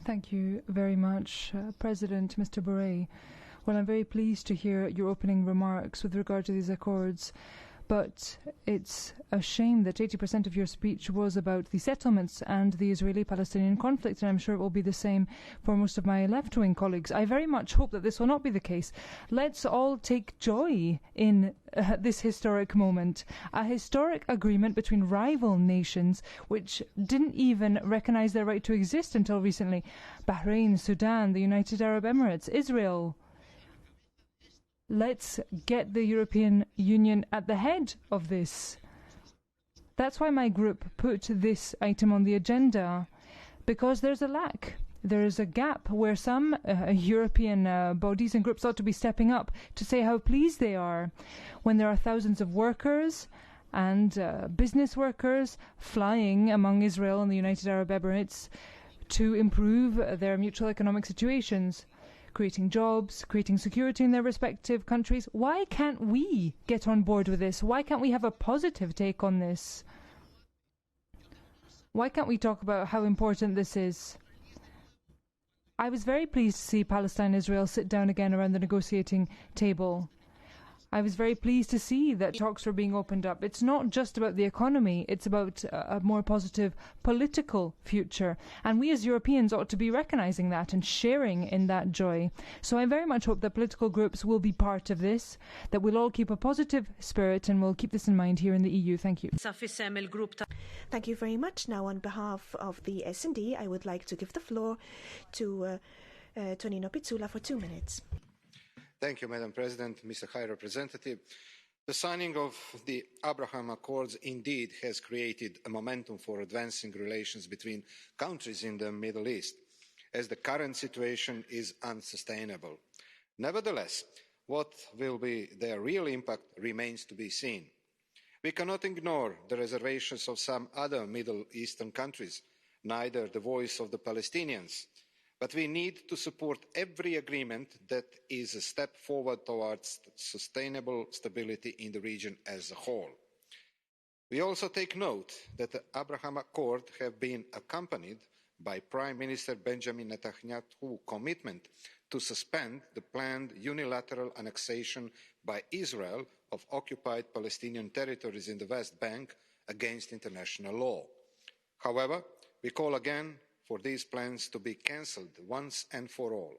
Thank you very much, President, Mr. Borrell. Well, I'm very pleased to hear your opening remarks with regard to these accords, but it's a shame that 80% of your speech was about the settlements and the Israeli-Palestinian conflict, and I'm sure it will be the same for most of my left-wing colleagues. I very much hope that this will not be the case. Let's all take joy in this historic moment, a historic agreement between rival nations which didn't even recognise their right to exist until recently. Bahrain, Sudan, the United Arab Emirates, Israel. Let's get the European Union at the head of this. That's why my group put this item on the agenda, because there's a lack. There is a gap where some European bodies and groups ought to be stepping up to say how pleased they are when there are thousands of workers and business workers flying among Israel and the United Arab Emirates to improve their mutual economic situations, creating jobs, creating security in their respective countries. Why can't we get on board with this? Why can't we have a positive take on this? Why can't we talk about how important this is? I was very pleased to see Palestine and Israel sit down again around the negotiating table. I was very pleased to see that talks were being opened up. It's not just about the economy, it's about a more positive political future. And we as Europeans ought to be recognising that and sharing in that joy. So I very much hope that political groups will be part of this, that we'll all keep a positive spirit and we'll keep this in mind here in the EU. Thank you. Thank you very much. Now on behalf of the S&D, I would like to give the floor to Tonino Pizzula for 2 minutes. Thank you, Madam President, Mr. High Representative. The signing of the Abraham Accords indeed has created a momentum for advancing relations between countries in the Middle East, as the current situation is unsustainable. Nevertheless, what will be their real impact remains to be seen. We cannot ignore the reservations of some other Middle Eastern countries, neither the voice of the Palestinians. But we need to support every agreement that is a step forward towards sustainable stability in the region as a whole. We also take note that the Abraham Accords have been accompanied by Prime Minister Benjamin Netanyahu's commitment to suspend the planned unilateral annexation by Israel of occupied Palestinian territories in the West Bank against international law. However, we call again for these plans to be cancelled once and for all.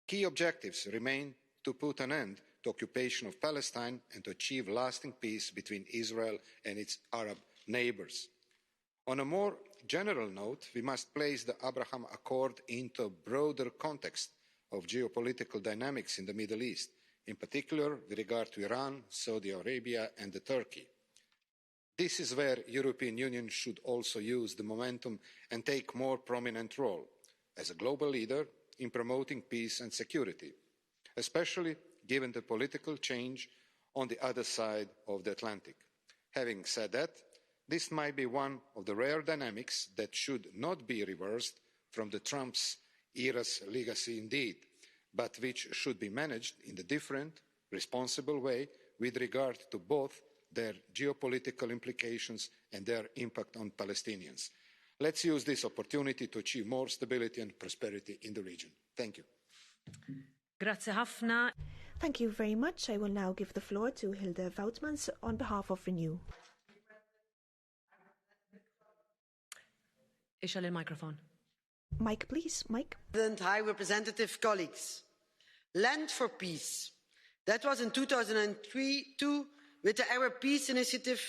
Key objectives remain to put an end to occupation of Palestine and to achieve lasting peace between Israel and its Arab neighbours. On a more general note, we must place the Abraham Accord into a broader context of geopolitical dynamics in the Middle East, in particular with regard to Iran, Saudi Arabia and Turkey. This is where the European Union should also use the momentum and take a more prominent role as a global leader in promoting peace and security, especially given the political change on the other side of the Atlantic. Having said that, this might be one of the rare dynamics that should not be reversed from the Trump's era's legacy indeed, but which should be managed in a different, responsible way with regard to both their geopolitical implications and their impact on Palestinians. Let's use this opportunity to achieve more stability and prosperity in the region. Thank you. Grazie Hafna. Thank you very much. I will now give the floor to Hilde Woutmans on behalf of Renew. Ishal microphone. Mike, please. Mike. President, High Representative, colleagues. Land for Peace. That was in 2003 too, with the Arab Peace Initiative,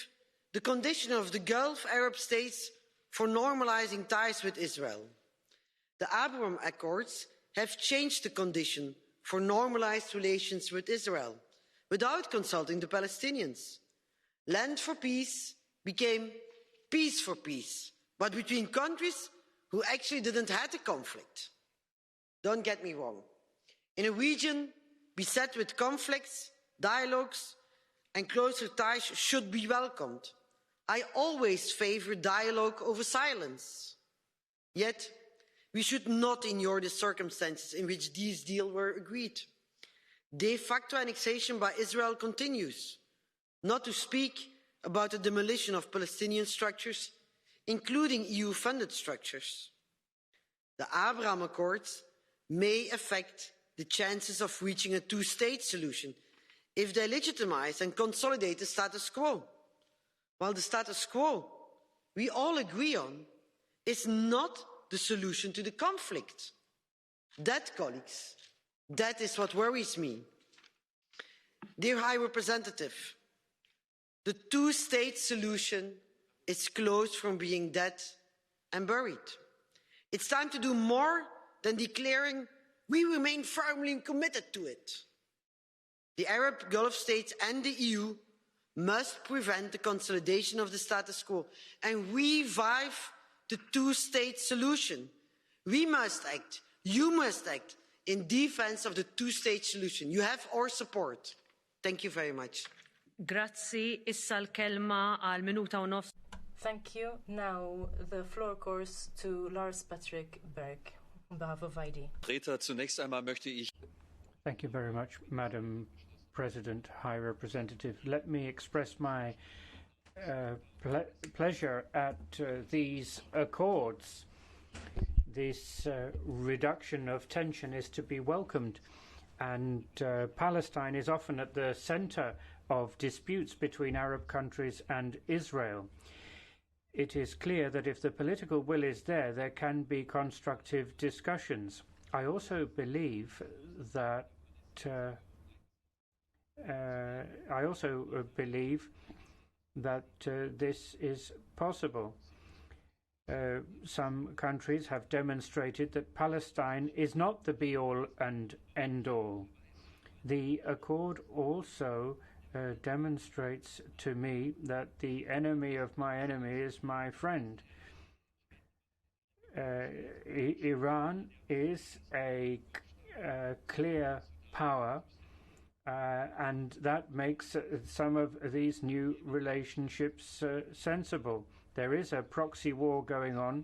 the condition of the Gulf Arab states for normalizing ties with Israel. The Abraham Accords have changed the condition for normalized relations with Israel without consulting the Palestinians. Land for Peace became peace for peace, but between countries who actually didn't have a conflict. Don't get me wrong. In a region beset with conflicts, dialogues, and closer ties should be welcomed. I always favour dialogue over silence. Yet, we should not ignore the circumstances in which these deals were agreed. De facto annexation by Israel continues, not to speak about the demolition of Palestinian structures, including EU-funded structures. The Abraham Accords may affect the chances of reaching a two-state solution if they legitimise and consolidate the status quo. While the status quo we all agree on is not the solution to the conflict. That, colleagues, that is what worries me. Dear High Representative, the two-state solution is close from being dead and buried. It's time to do more than declaring we remain firmly committed to it. The Arab Gulf states and the EU must prevent the consolidation of the status quo and revive the two-state solution. We must act, you must act in defense of the two-state solution. You have our support. Thank you very much. Grazzi, issa l-kelma għal minuta u nofs. Thank you. Now the floor goes to Lars Patrick Berg on behalf of ID. Zunächst einmal möchte ich. Thank you very much, Madam President, High Representative. Let me express my pleasure at these accords. This reduction of tension is to be welcomed, and Palestine is often at the center of disputes between Arab countries and Israel. It is clear that if the political will is there, there can be constructive discussions. I also believe that this is possible. Some countries have demonstrated that Palestine is not the be-all and end-all. The accord also demonstrates to me that the enemy of my enemy is my friend. Iran is a clear power, and that makes some of these new relationships sensible. There is a proxy war going on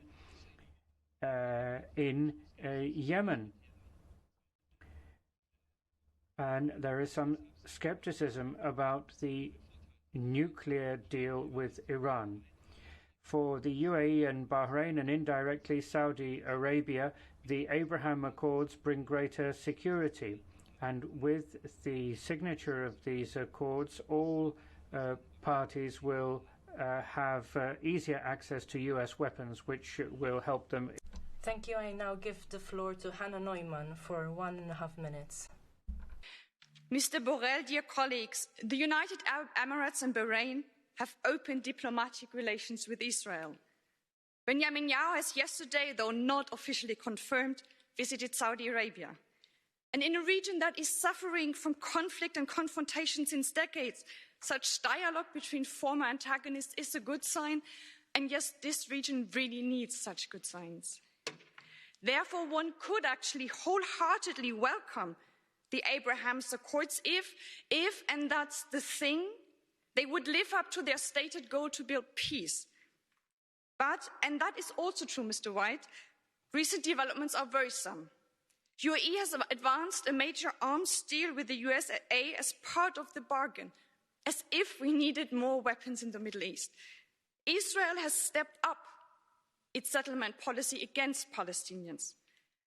in Yemen, and there is some skepticism about the nuclear deal with Iran. For the UAE and Bahrain, and indirectly Saudi Arabia, the Abraham Accords bring greater security. And with the signature of these accords, all parties will have easier access to US weapons, which will help them. Thank you. I now give the floor to Hannah Neumann for 1.5 minutes. Mr. Borrell, dear colleagues, the United Arab Emirates and Bahrain have opened diplomatic relations with Israel. Benjamin Netanyahu has yesterday, though not officially confirmed, visited Saudi Arabia. And in a region that is suffering from conflict and confrontation since decades, such dialogue between former antagonists is a good sign. And yes, this region really needs such good signs. Therefore, one could actually wholeheartedly welcome the Abraham Accords if, and that's the thing, they would live up to their stated goal to build peace. But, and that is also true, Mr. White, recent developments are worrisome. UAE has advanced a major arms deal with the USA as part of the bargain, as if we needed more weapons in the Middle East. Israel has stepped up its settlement policy against Palestinians.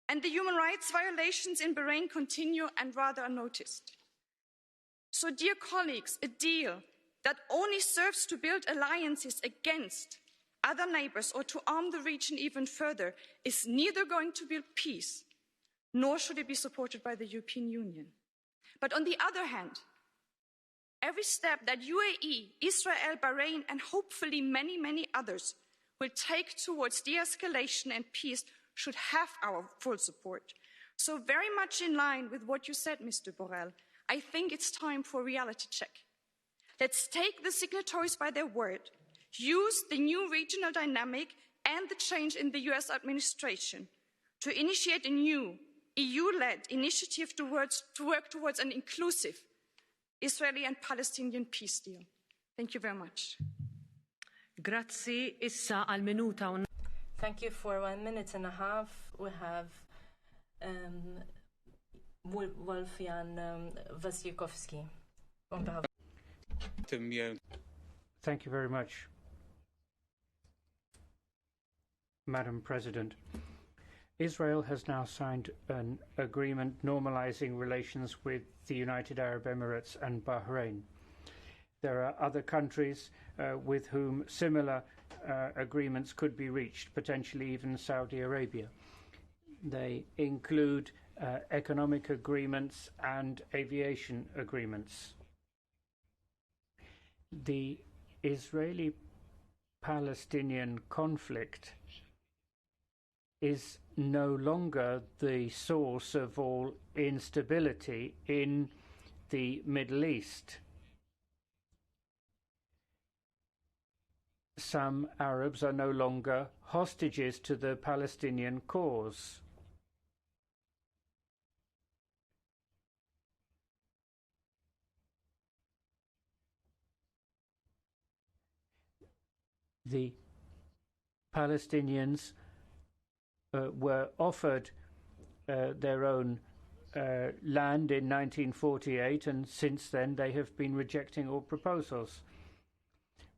And the human rights violations in Bahrain continue and rather unnoticed. So, dear colleagues, a deal that only serves to build alliances against other neighbours or to arm the region even further is neither going to build peace, nor should it be supported by the European Union. But on the other hand, every step that UAE, Israel, Bahrain, and hopefully many, many others will take towards de-escalation and peace should have our full support. So very much in line with what you said, Mr. Borrell, I think it's time for a reality check. Let's take the signatories by their word, use the new regional dynamic and the change in the US administration to initiate a new EU-led initiative to work towards an inclusive Israeli and Palestinian peace deal. Thank you very much. Grazzi, issa għal minuta u. Thank you. For 1.5 minutes. We have Wolfjan Wasilkowski on behalf. Thank you very much, Madam President. Israel has now signed an agreement normalizing relations with the United Arab Emirates and Bahrain. There are other countries with whom similar agreements could be reached, potentially even Saudi Arabia. They include economic agreements and aviation agreements. The Israeli-Palestinian conflict is no longer the source of all instability in the Middle East. Some Arabs are no longer hostages to the Palestinian cause. The Palestinians were offered their own land in 1948, and since then they have been rejecting all proposals.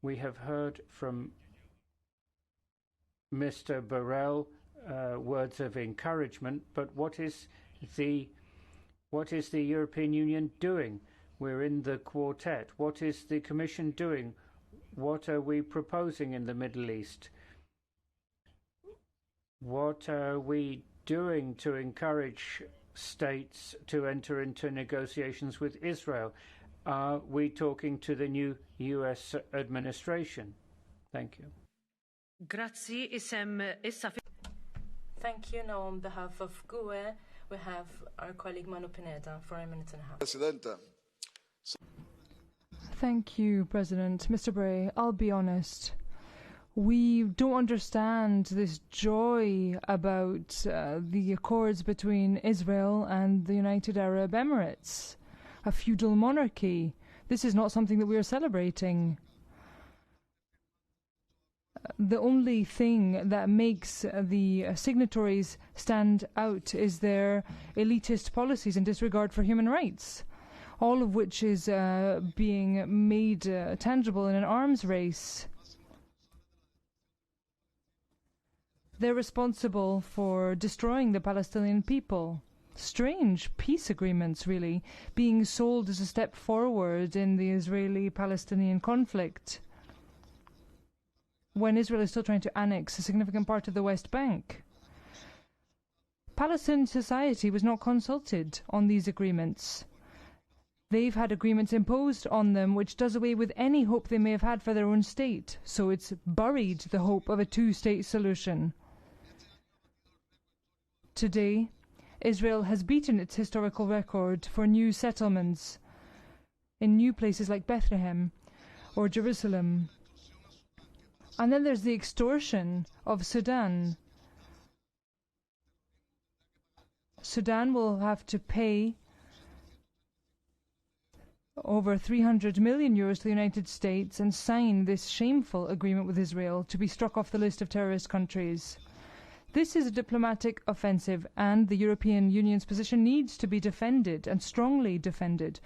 We have heard from Mr. Borrell words of encouragement, but what is the European Union doing? We're in the quartet. What is the Commission doing? What are we proposing in the Middle East? What are we doing to encourage states to enter into negotiations with Israel? Are we talking to the new US administration? Thank you. Thank you. Now on behalf of GUE, we have our colleague Manu Pineda for 1.5 minutes. Thank you, President. Mr. Bray, I'll be honest. We don't understand this joy about the accords between Israel and the United Arab Emirates, a feudal monarchy. This is not something that we are celebrating. The only thing that makes the signatories stand out is their elitist policies and disregard for human rights, all of which is being made tangible in an arms race. They're responsible for destroying the Palestinian people. Strange peace agreements, really, being sold as a step forward in the Israeli-Palestinian conflict, when Israel is still trying to annex a significant part of the West Bank. Palestinian society was not consulted on these agreements. They've had agreements imposed on them which does away with any hope they may have had for their own state, so it's buried the hope of a two-state solution. Today, Israel has beaten its historical record for new settlements in new places like Bethlehem or Jerusalem. And then there's the extortion of Sudan. Sudan will have to pay over 300 million euros to the United States and sign this shameful agreement with Israel to be struck off the list of terrorist countries. This is a diplomatic offensive, and the European Union's position needs to be defended, and strongly defended.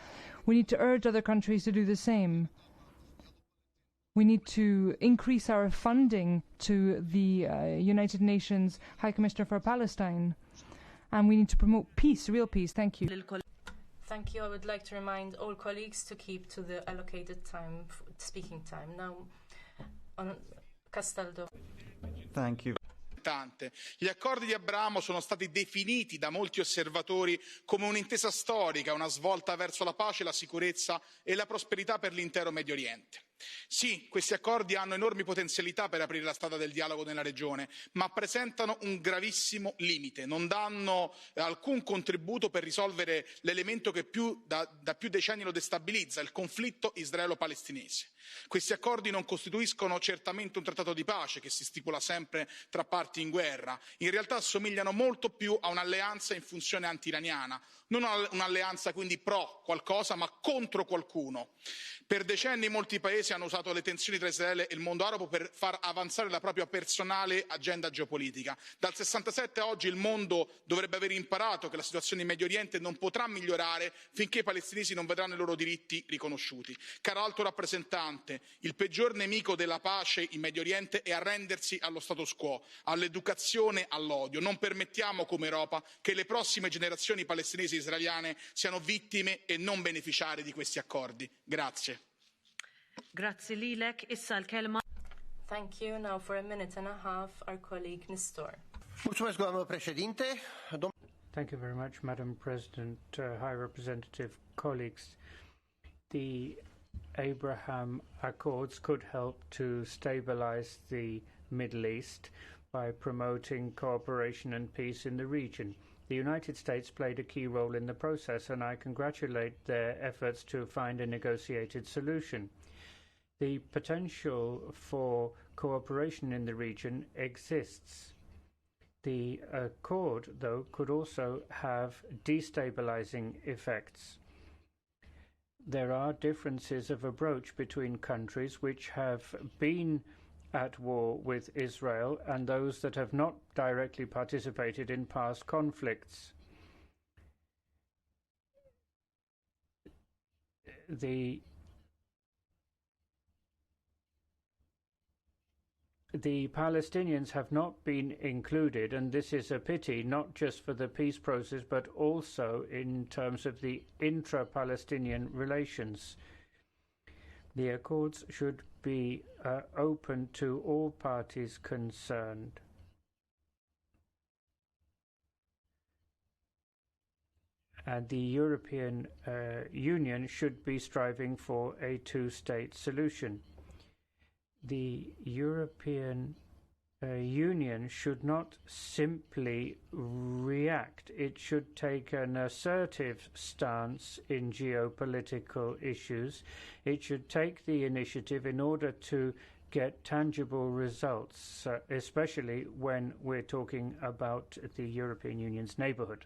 We need to urge other countries to do the same. We need to increase our funding to the United Nations High Commissioner for Palestine, and we need to promote peace, real peace. Thank you. Thank you. I would like to remind all colleagues to keep to the allocated time, speaking time. Now, on Castaldo. Thank you. Gli accordi di Abramo sono stati definiti da molti osservatori come un'intesa storica, una svolta verso la pace, la sicurezza e la prosperità per l'intero Medio Oriente. Sì, questi accordi hanno enormi potenzialità per aprire la strada del dialogo nella regione, ma presentano un gravissimo limite: non danno alcun contributo per risolvere l'elemento che da più decenni lo destabilizza, il conflitto israelo-palestinese. Questi accordi non costituiscono certamente un trattato di pace che si stipula sempre tra parti in guerra. In realtà assomigliano molto più a un'alleanza in funzione anti-iraniana, non un'alleanza quindi pro qualcosa ma contro qualcuno. Per decenni molti paesi paesi hanno usato le tensioni tra Israele e il mondo arabo per far avanzare la propria personale agenda geopolitica. Dal 67 a oggi il mondo dovrebbe aver imparato che la situazione in Medio Oriente non potrà migliorare finché i palestinesi non vedranno i loro diritti riconosciuti. Caro Alto rappresentante, il peggior nemico della pace in Medio Oriente è arrendersi allo status quo, all'educazione, all'odio. Non permettiamo come Europa che le prossime generazioni palestinesi e israeliane siano vittime e non beneficiari di questi accordi. Grazie. Grazie lilek. Issa l-kelma. Thank you. Now for a minute and a half, our colleague Nestor. Mulțumesc, doamnă președinte. Thank you very much, Madam President, High Representative, colleagues. The Abraham Accords could help to stabilize the Middle East by promoting cooperation and peace in the region. The United States played a key role in the process, and I congratulate their efforts to find a negotiated solution. The potential for cooperation in the region exists. The accord, though, could also have destabilizing effects. There are differences of approach between countries which have been at war with Israel and those that have not directly participated in past conflicts. The Palestinians have not been included, and this is a pity, not just for the peace process, but also in terms of the intra-Palestinian relations. The accords should be open to all parties concerned. And the European Union should be striving for a two-state solution. The European Union should not simply react. It should take an assertive stance in geopolitical issues. It should take the initiative in order to get tangible results, especially when we're talking about the European Union's neighbourhood.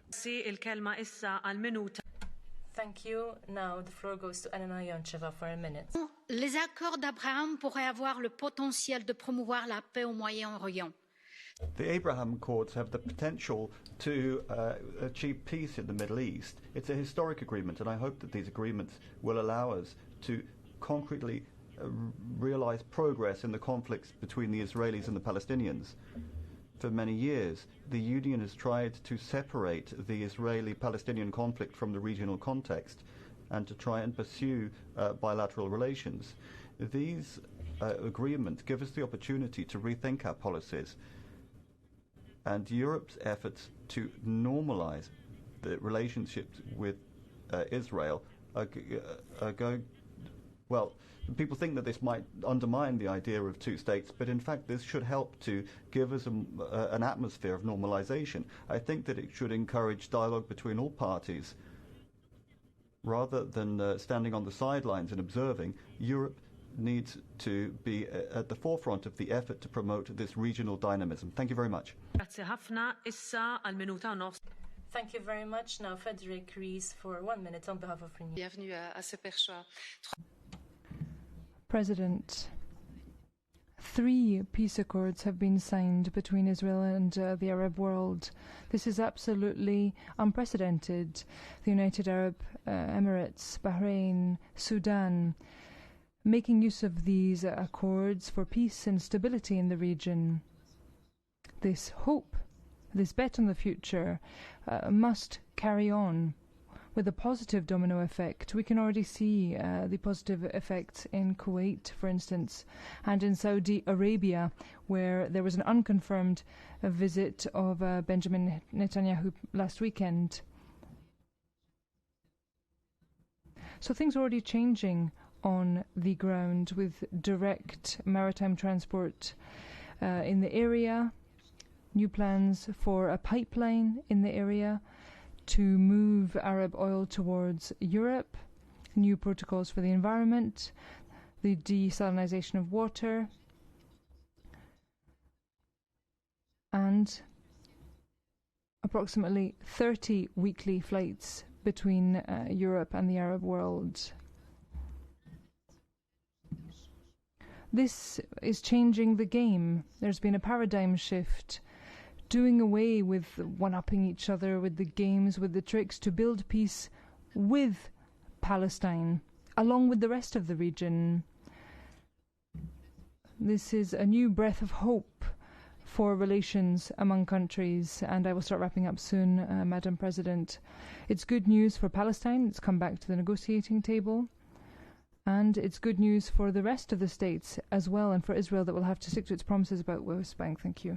Thank you. Now the floor goes to Elena Yoncheva for a minute. Les accords d'Abraham pourraient avoir le potentiel de promouvoir la paix au Moyen-Orient. The Abraham Accords have the potential to achieve peace in the Middle East. It's a historic agreement, and I hope that these agreements will allow us to concretely realize progress in the conflicts between the Israelis and the Palestinians. For many years, the Union has tried to separate the Israeli-Palestinian conflict from the regional context and to try and pursue bilateral relations. These agreements give us the opportunity to rethink our policies, and Europe's efforts to normalize the relationships with Israel are going, well, people think that this might undermine the idea of two states, but in fact this should help to give us an atmosphere of normalization. I think that it should encourage dialogue between all parties. Rather than standing on the sidelines and observing, Europe needs to be at the forefront of the effort to promote this regional dynamism. Thank you very much. Thank you very much. Now Frederick Ries for 1 minute on behalf of Renew. President, 3 peace accords have been signed between Israel and the Arab world. This is absolutely unprecedented. The United Arab Emirates, Bahrain, Sudan, making use of these accords for peace and stability in the region. This hope, this bet on the future must carry on with a positive domino effect. We can already see the positive effects in Kuwait, for instance, and in Saudi Arabia, where there was an unconfirmed visit of Benjamin Netanyahu last weekend. So things are already changing on the ground with direct maritime transport in the area, new plans for a pipeline in the area to move Arab oil towards Europe, new protocols for the environment, the desalinization of water, and approximately 30 weekly flights between Europe and the Arab world. This is changing the game. There's been a paradigm shift, doing away with one-upping each other, with the games, with the tricks, to build peace with Palestine, along with the rest of the region. This is a new breath of hope for relations among countries, and I will start wrapping up soon, Madam President. It's good news for Palestine. It's come back to the negotiating table. And it's good news for the rest of the states as well, and for Israel, that will have to stick to its promises about West Bank. Thank you.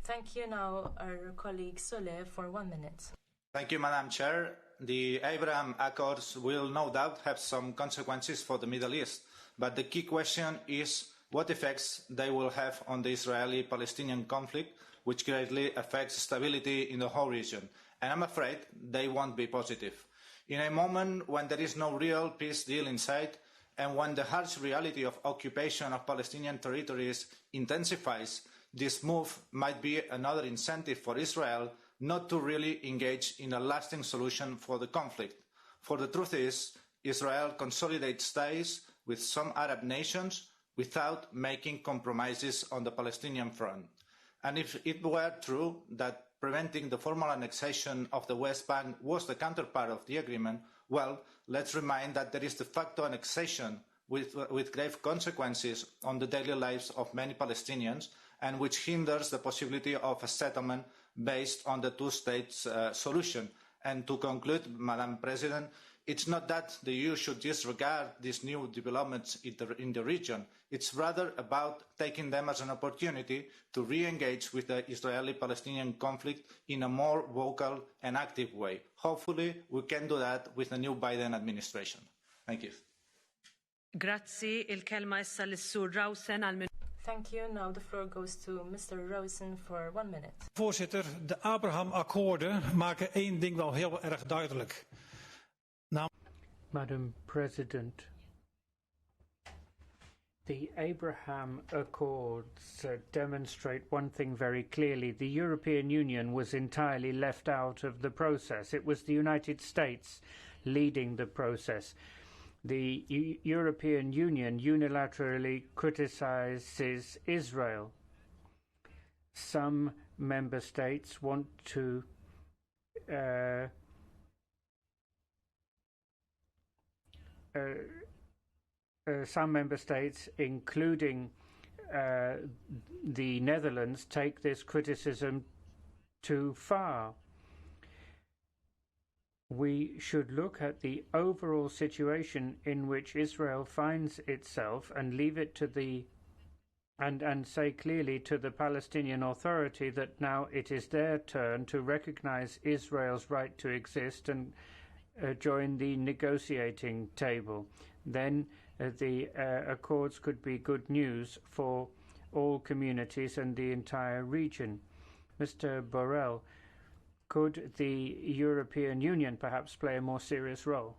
Thank you. Now, our colleague Soleh for 1 minute. Thank you, Madam Chair. The Abraham Accords will no doubt have some consequences for the Middle East, but the key question is what effects they will have on the Israeli-Palestinian conflict, which greatly affects stability in the whole region. And I'm afraid they won't be positive. In a moment when there is no real peace deal in sight, and when the harsh reality of occupation of Palestinian territories intensifies, this move might be another incentive for Israel not to really engage in a lasting solution for the conflict. For the truth is, Israel consolidates ties with some Arab nations without making compromises on the Palestinian front. And if it were true that preventing the formal annexation of the West Bank was the counterpart of the agreement, well, let's remind that there is de facto annexation with grave consequences on the daily lives of many Palestinians, and which hinders the possibility of a settlement based on the two-state solution. And to conclude, Madam President, it's not that the EU should disregard these new developments in the region. It's rather about taking them as an opportunity to re-engage with the Israeli-Palestinian conflict in a more vocal and active way. Hopefully, we can do that with the new Biden administration. Thank you. Thank you. Now the floor goes to Mr. Rosen for 1 minute. Voorzitter, de Abraham-akkoorden maken één ding wel heel erg duidelijk. Madam President, the Abraham Accords demonstrate one thing very clearly. The European Union was entirely left out of the process. It was the United States leading the process. The European Union unilaterally criticizes Israel. Some member states want to some member states, including the Netherlands, take this criticism too far. We should look at the overall situation in which Israel finds itself and leave it to the and say clearly to the Palestinian Authority that now it is their turn to recognize Israel's right to exist and join the negotiating table. Then the accords could be good news for all communities and the entire region. Mr. Borrell, could the European Union perhaps play a more serious role?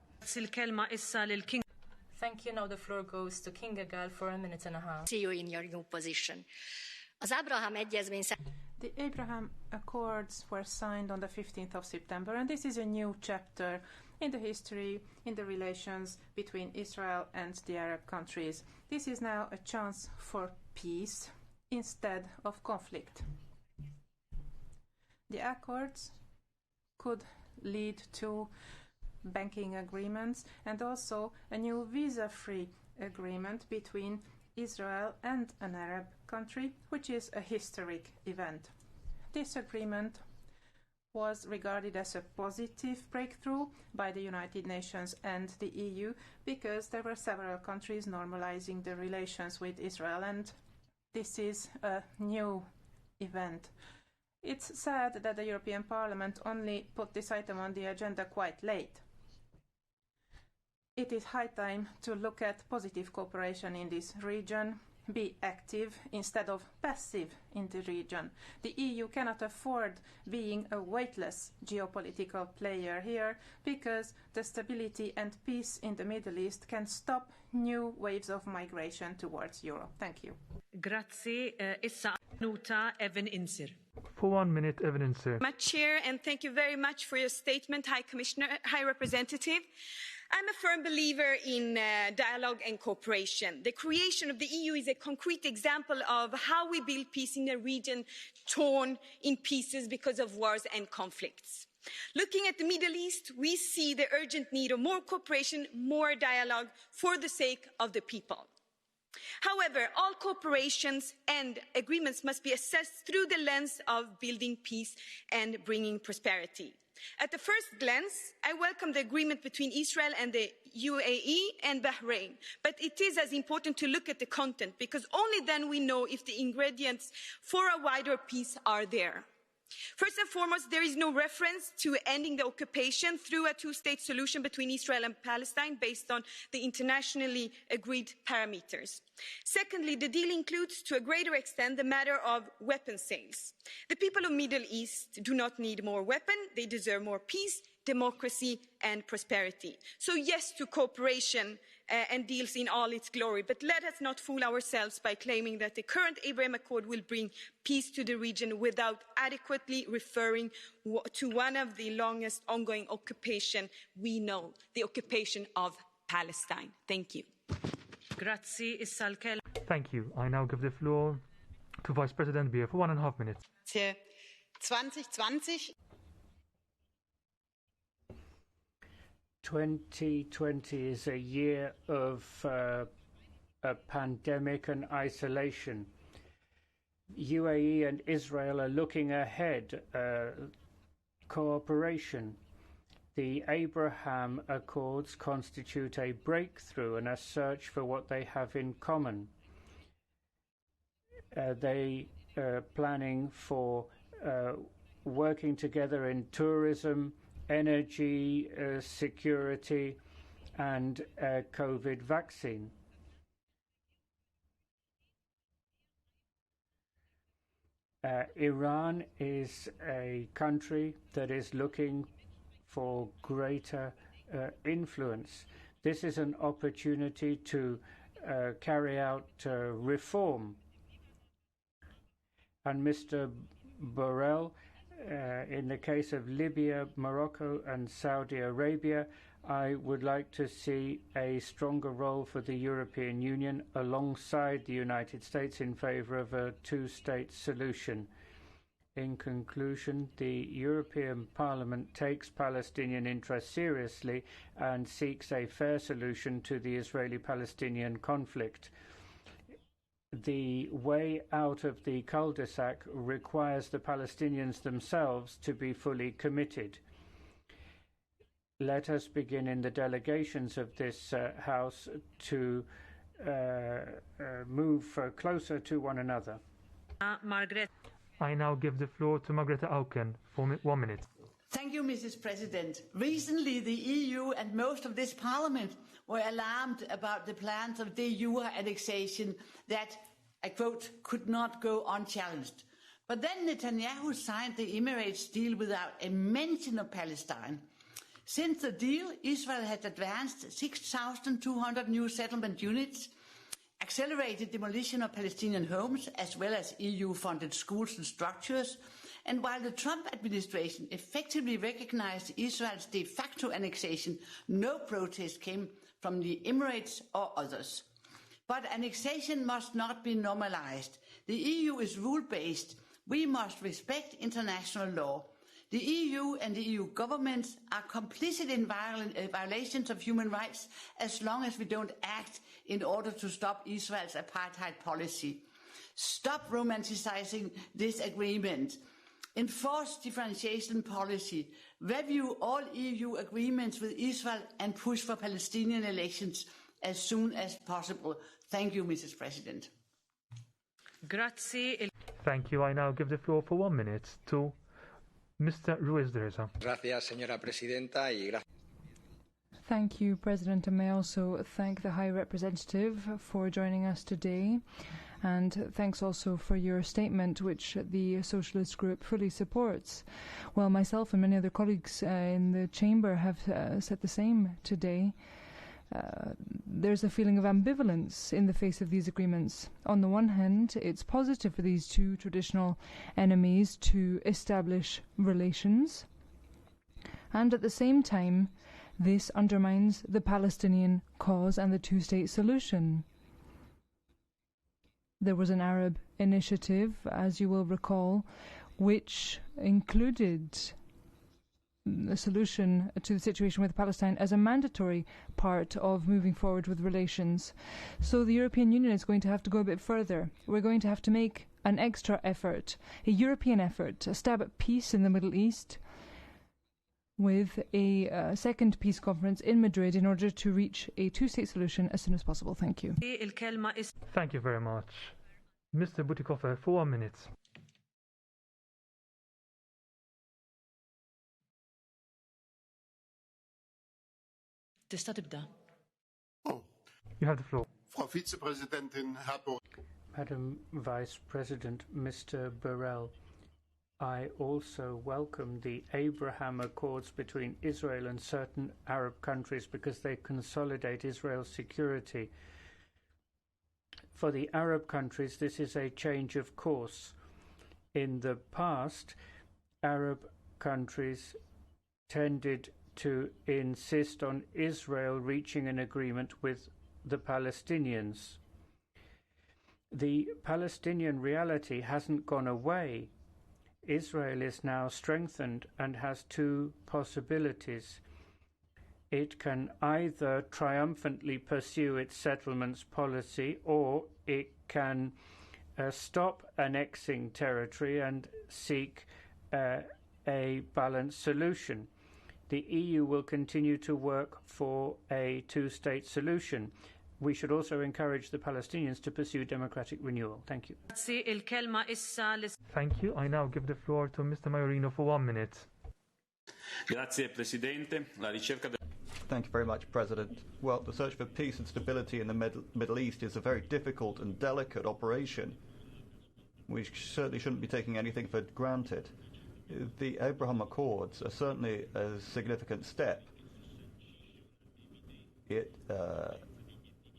Thank you. Now the floor goes to Kinga Gál for 1.5 minutes. See you in your new position. The Abraham Accords were signed on the 15th of September, and this is a new chapter in the history, in the relations between Israel and the Arab countries. This is now a chance for peace instead of conflict. The accords could lead to banking agreements and also a new visa-free agreement between Israel and an Arab country, which is a historic event. This agreement was regarded as a positive breakthrough by the United Nations and the EU because there were several countries normalizing the relations with Israel, and this is a new event. It's sad that the European Parliament only put this item on the agenda quite late. It is high time to look at positive cooperation in this region, be active instead of passive in the region. The EU cannot afford being a weightless geopolitical player here because the stability and peace in the Middle East can stop new waves of migration towards Europe. Thank you. Grazie. Issa Nuta Evan Insir. For 1 minute, Evan Insir. Chair, and thank you very much for your statement, High Representative. I'm a firm believer in dialogue and cooperation. The creation of the EU is a concrete example of how we build peace in a region torn in pieces because of wars and conflicts. Looking at the Middle East, we see the urgent need of more cooperation, more dialogue for the sake of the people. However, all cooperations and agreements must be assessed through the lens of building peace and bringing prosperity. At the first glance, I welcome the agreement between Israel and the UAE and Bahrain, but it is as important to look at the content, because only then we know if the ingredients for a wider peace are there. First and foremost, there is no reference to ending the occupation through a two-state solution between Israel and Palestine based on the internationally agreed parameters. Secondly, the deal includes, to a greater extent, the matter of weapon sales. The people of the Middle East do not need more weapons, they deserve more peace, democracy and prosperity. So yes to cooperation and deals in all its glory, but let us not fool ourselves by claiming that the current Abraham Accord will bring peace to the region without adequately referring to one of the longest ongoing occupations we know, the occupation of Palestine. Thank you. Thank you. I now give the floor to Vice President Beer for 1.5 minutes. 2020 is a year of a pandemic and isolation. UAE and Israel are looking ahead, cooperation. The Abraham Accords constitute a breakthrough and a search for what they have in common. They are planning for working together in tourism, energy, security, and COVID vaccine. Iran is a country that is looking for greater influence. This is an opportunity to carry out reform. And Mr. Borrell, in the case of Libya, Morocco and Saudi Arabia, I would like to see a stronger role for the European Union alongside the United States in favor of a two-state solution. In conclusion, the European Parliament takes Palestinian interests seriously and seeks a fair solution to the Israeli-Palestinian conflict. The way out of the cul-de-sac requires the Palestinians themselves to be fully committed. Let us begin in the delegations of this House to move closer to one another. Margaret. I now give the floor to Margrethe Auken for 1 minute. Thank you, Mrs. President. Recently, the EU and most of this Parliament were alarmed about the plans of de jure annexation that, I quote, could not go unchallenged. But then Netanyahu signed the Emirates deal without a mention of Palestine. Since the deal, Israel has advanced 6,200 new settlement units, accelerated demolition of Palestinian homes, as well as EU-funded schools and structures. And while the Trump administration effectively recognized Israel's de facto annexation, no protest came from the Emirates or others. But annexation must not be normalized. The EU is rule-based. We must respect international law. The EU and the EU governments are complicit in violations of human rights as long as we don't act in order to stop Israel's apartheid policy. Stop romanticizing this agreement. Enforce differentiation policy. Review all EU agreements with Israel and push for Palestinian elections as soon as possible. Thank you, Mrs. President. Grazie. Thank you. I now give the floor for 1 minute to Mr. Ruiz de Reza. Gracias, señora presidenta, y gracias. Thank you, President, and may I also thank the High Representative for joining us today. And thanks also for your statement, which the Socialist Group fully supports. Well, myself and many other colleagues in the Chamber have said the same today. There's a feeling of ambivalence in the face of these agreements. On the one hand, it's positive for these two traditional enemies to establish relations, and at the same time, This undermines the Palestinian cause and the two-state solution. There was an Arab initiative, as you will recall, which included a solution to the situation with Palestine as a mandatory part of moving forward with relations. So the European Union is going to have to go a bit further. We're going to have to make an extra effort, a European effort, a stab at peace in the Middle East, with a second peace conference in Madrid in order to reach a two-state solution as soon as possible. Thank you. Thank you very much. Mr. Butikofer, for 1 minute. You have the floor. Frau Vizepräsidentin, Herr Borrell. Madam Vice President, Mr. Borrell, I also welcome the Abraham Accords between Israel and certain Arab countries because they consolidate Israel's security. For the Arab countries, this is a change of course. In the past, Arab countries tended to insist on Israel reaching an agreement with the Palestinians. The Palestinian reality hasn't gone away. Israel is now strengthened and has two possibilities. It can either triumphantly pursue its settlements policy, or it can stop annexing territory and seek a balanced solution. The EU will continue to work for a two-state solution. We should also encourage the Palestinians to pursue democratic renewal. Thank you. Thank you. I now give the floor to Mr. Majorino for 1 minute. Thank you very much, President. Well, the search for peace and stability in the Middle East is a very difficult and delicate operation. We certainly shouldn't be taking anything for granted. The Abraham Accords are certainly a significant step. It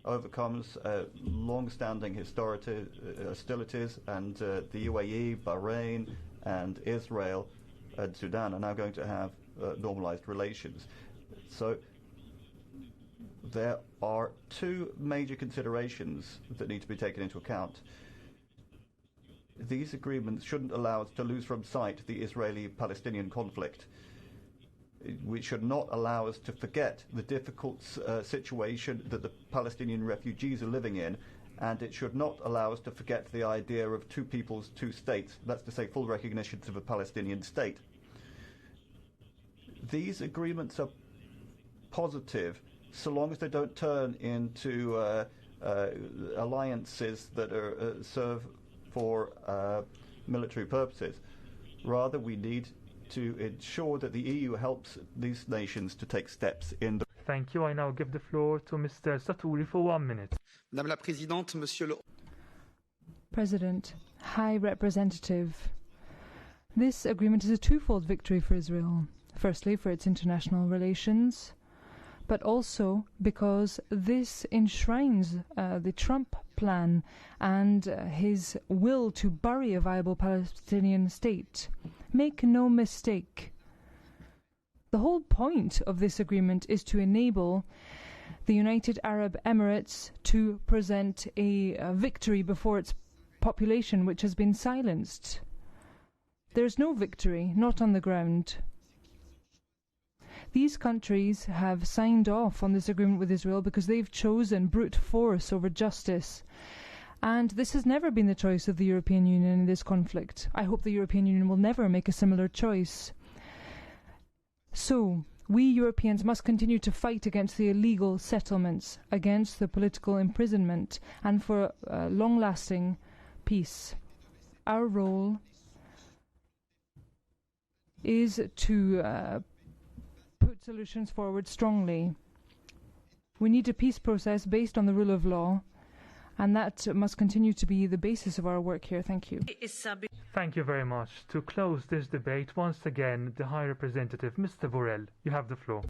overcomes long-standing hostilities, and the UAE, Bahrain, and Israel and Sudan are now going to have normalized relations. So there are two major considerations that need to be taken into account. These agreements shouldn't allow us to lose from sight the Israeli-Palestinian conflict. We should not allow us to forget the difficult situation that the Palestinian refugees are living in, and it should not allow us to forget the idea of two peoples, two states, that's to say full recognition of a Palestinian state. These agreements are positive so long as they don't turn into alliances that serve for military purposes. Rather, we need to ensure that the EU helps these nations to take steps in the... Thank you. I now give the floor to Mr. Saturi for 1 minute. Madame la Présidente, Monsieur le... President, High Representative, this agreement is a twofold victory for Israel. Firstly, for its international relations, but also because this enshrines the Trump plan and his will to bury a viable Palestinian state. Make no mistake, the whole point of this agreement is to enable the United Arab Emirates to present a victory before its population, which has been silenced. There's no victory, not on the ground. These countries have signed off on this agreement with Israel because they've chosen brute force over justice. And this has never been the choice of the European Union in this conflict. I hope the European Union will never make a similar choice. So, we Europeans must continue to fight against the illegal settlements, against the political imprisonment, and for long-lasting peace. Our role is to put solutions forward strongly. We need a peace process based on the rule of law, and that must continue to be the basis of our work here. Thank you. Thank you very much. To close this debate, once again, the High Representative, Mr. Borrell, you have the floor.